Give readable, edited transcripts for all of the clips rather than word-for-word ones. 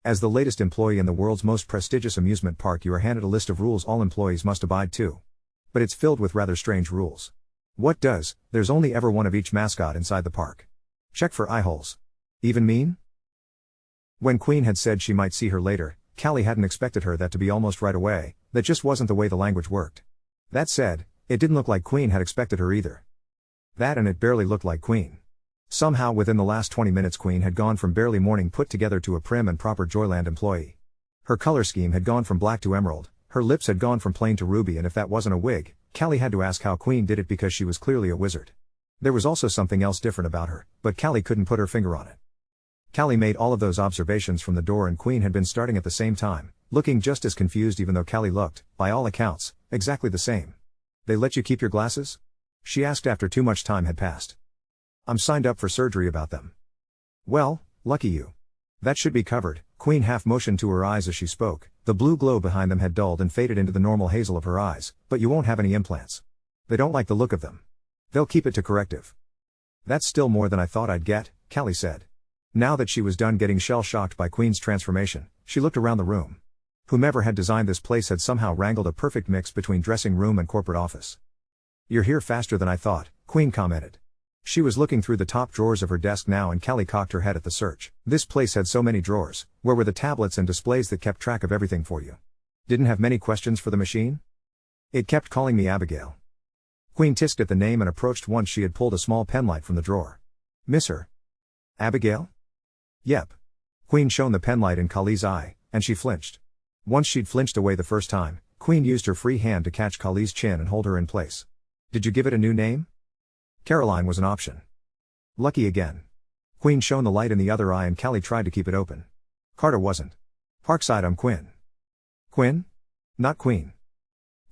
As the latest employee in the world's most prestigious amusement park, you are handed a list of rules all employees must abide to. But it's filled with rather strange rules. What does? There's only ever one of each mascot inside the park. Check for eye holes. Even mean? When Queen had said she might see her later, Callie hadn't expected her that to be almost right away. That just wasn't the way the language worked. That said, it didn't look like Queen had expected her either. That and it barely looked like Queen. Somehow within the last 20 minutes Queen had gone from barely morning put together to a prim and proper Joyland employee. Her color scheme had gone from black to emerald, her lips had gone from plain to ruby, and if that wasn't a wig, Callie had to ask how Queen did it because she was clearly a wizard. There was also something else different about her, but Callie couldn't put her finger on it. Callie made all of those observations from the door, and Queen had been starting at the same time, looking just as confused even though Callie looked, by all accounts, exactly the same. They let you keep your glasses? She asked after too much time had passed. I'm signed up for surgery about them. Well, lucky you. That should be covered. Queen half motioned to her eyes as she spoke. The blue glow behind them had dulled and faded into the normal hazel of her eyes, but you won't have any implants. They don't like the look of them. They'll keep it to corrective. That's still more than I thought I'd get, Callie said. Now that she was done getting shell-shocked by Queen's transformation, she looked around the room. Whomever had designed this place had somehow wrangled a perfect mix between dressing room and corporate office. You're here faster than I thought, Queen commented. She was looking through the top drawers of her desk now, and Callie cocked her head at the search. This place had so many drawers. Where were the tablets and displays that kept track of everything for you? Didn't have many questions for the machine? It kept calling me Abigail. Queen tisked at the name and approached once she had pulled a small penlight from the drawer. Miss her? Abigail? Yep. Queen shone the penlight in Kali's eye, and she flinched. Once she'd flinched away the first time, Queen used her free hand to catch Kali's chin and hold her in place. Did you give it a new name? Caroline was an option. Lucky again. Queen shone the light in the other eye and Callie tried to keep it open. Carter wasn't. Parkside, I'm Quinn. Quinn? Not Queen.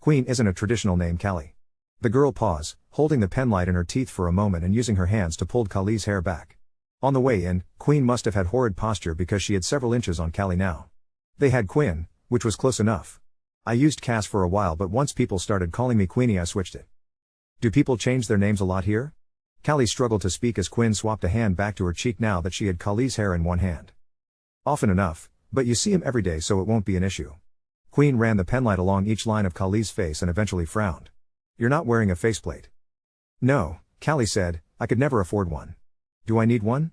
Queen isn't a traditional name, Callie. The girl paused, holding the penlight in her teeth for a moment and using her hands to pull Kali's hair back. On the way in, Queen must have had horrid posture because she had several inches on Callie now. They had Quinn, which was close enough. I used Cass for a while, but once people started calling me Queenie I switched it. Do people change their names a lot here? Callie struggled to speak as Quinn swapped a hand back to her cheek now that she had Kali's hair in one hand. Often enough, but you see him every day so it won't be an issue. Queen ran the penlight along each line of Kali's face and eventually frowned. You're not wearing a faceplate. No, Callie said, I could never afford one. Do I need one?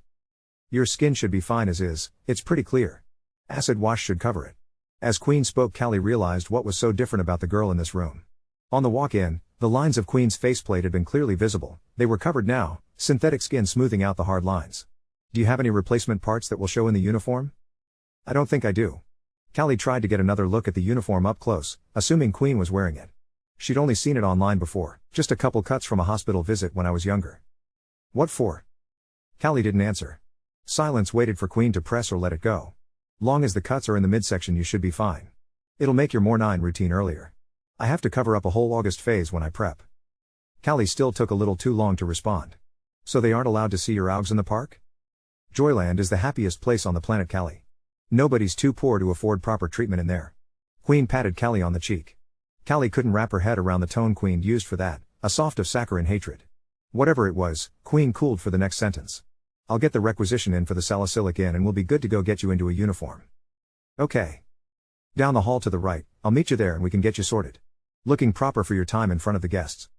Your skin should be fine as is, it's pretty clear. Acid wash should cover it. As Queen spoke, Callie realized what was so different about the girl in this room. On the walk-in, the lines of Queen's faceplate had been clearly visible. They were covered now, synthetic skin smoothing out the hard lines. Do you have any replacement parts that will show in the uniform? I don't think I do. Callie tried to get another look at the uniform up close, assuming Queen was wearing it. She'd only seen it online before, just a couple cuts from a hospital visit when I was younger. What for? Callie didn't answer. Silence waited for Queen to press or let it go. Long as the cuts are in the midsection you should be fine. It'll make your morning routine earlier. I have to cover up a whole August phase when I prep. Callie still took a little too long to respond. So they aren't allowed to see your augs in the park? Joyland is the happiest place on the planet, Callie. Nobody's too poor to afford proper treatment in there. Queen patted Callie on the cheek. Callie couldn't wrap her head around the tone Queen used for that, a soft of saccharine hatred. Whatever it was, Queen cooled for the next sentence. I'll get the requisition in for the salicylic in and we'll be good to go get you into a uniform. Okay. Down the hall to the right, I'll meet you there and we can get you sorted. Looking proper for your time in front of the guests.